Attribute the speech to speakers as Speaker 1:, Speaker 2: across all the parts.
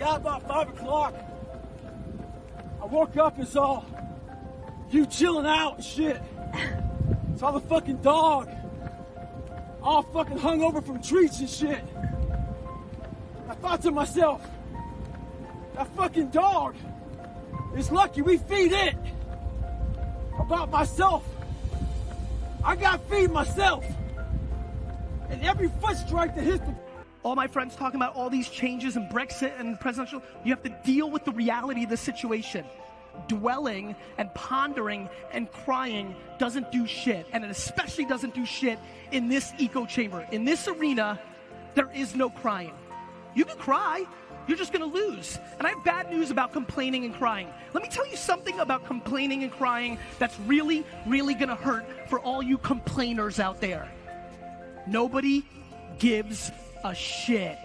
Speaker 1: got about 5 o'clock. I woke up and saw you chilling out and shit. Saw the fucking dog all fucking hung over from treats and shit. I thought to myself, that fucking dog is lucky we feed it. About myself, I gotta feed myself. And every foot strike that hits the...
Speaker 2: All my friends talking about all these changes in Brexit and presidential, you have to deal with the reality of the situation. Dwelling and pondering and crying doesn't do shit, and it especially doesn't do shit in this echo chamber. In this arena, there is no crying. You can cry, you're just gonna lose. And I have bad news about complaining and crying. Let me tell you something about complaining and crying that's really, really gonna hurt for all you complainers out there. Nobody gives a shit.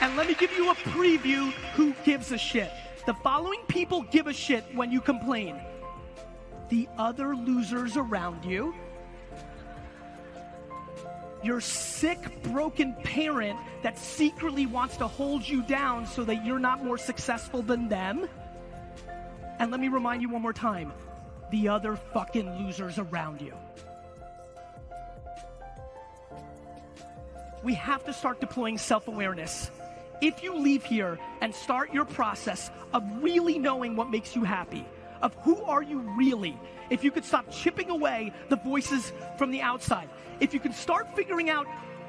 Speaker 2: And let me give you a preview who gives a shit. The following people give a shit when you complain. The other losers around you, your sick, broken parent that secretly wants to hold you down so that you're not more successful than them. And let me remind you one more time, the other fucking losers around you. We have to start deploying self-awareness. If you leave here and start your process of really knowing what makes you happy, of who are you really, if you could stop chipping away the voices from the outside, if you can start figuring out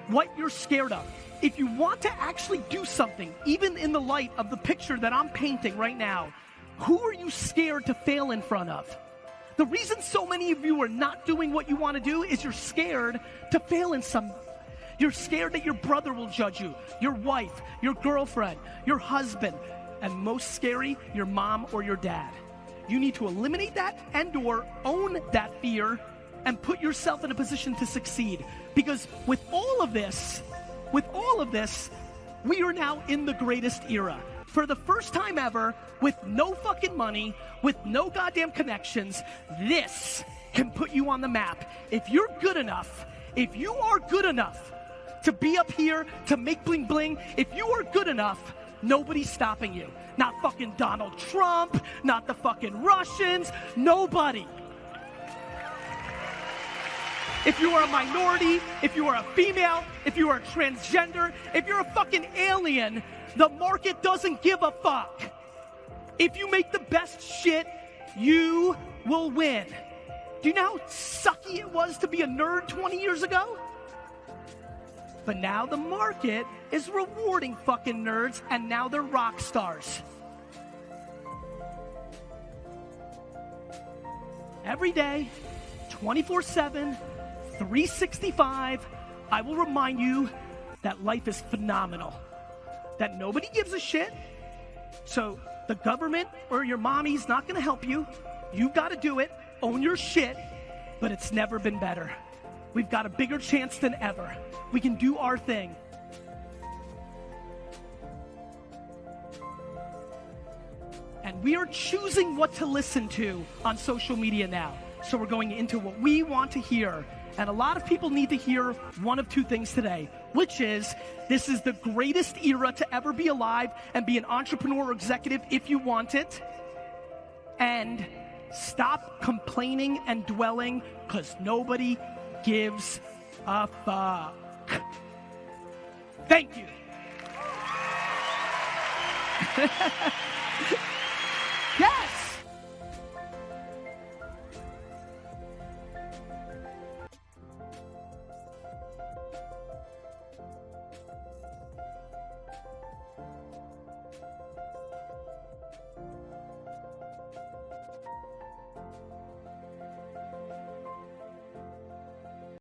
Speaker 2: what you're scared of, if you want to actually do something, even in the light of the picture that I'm painting right now, who are you scared to fail in front of? The reason so many of you are not doing what you want to do is you're scared to fail in some. You're scared that your brother will judge you, your wife, your girlfriend, your husband, and most scary, your mom or your dad. You need to eliminate that and/or own that fear and put yourself in a position to succeed. Because with all of this, we are now in the greatest era. For the first time ever, with no fucking money, with no goddamn connections, this can put you on the map. If you're good enough, if you are good enough to be up here, to make bling bling, if you are good enough, nobody's stopping you. Not fucking Donald Trump, not the fucking Russians, nobody. If you are a minority, if you are a female, if you are a transgender, if you're a fucking alien, the market doesn't give a fuck. If you make the best shit, you will win. Do you know how sucky it was to be a nerd 20 years ago? But now the market is rewarding fucking nerds, and now they're rock stars. Every day, 24/7, 365, I will remind you that life is phenomenal. That nobody gives a shit. So the government or your mommy's not gonna help you. You gotta do it, own your shit, but it's never been better. We've got a bigger chance than ever. We can do our thing. And we are choosing what to listen to on social media now. So we're going into what we want to hear. And a lot of people need to hear one of two things today, which is, this is the greatest era to ever be alive and be an entrepreneur or executive if you want it. And stop complaining and dwelling, because nobody gives a fuck. Thank you. Yeah.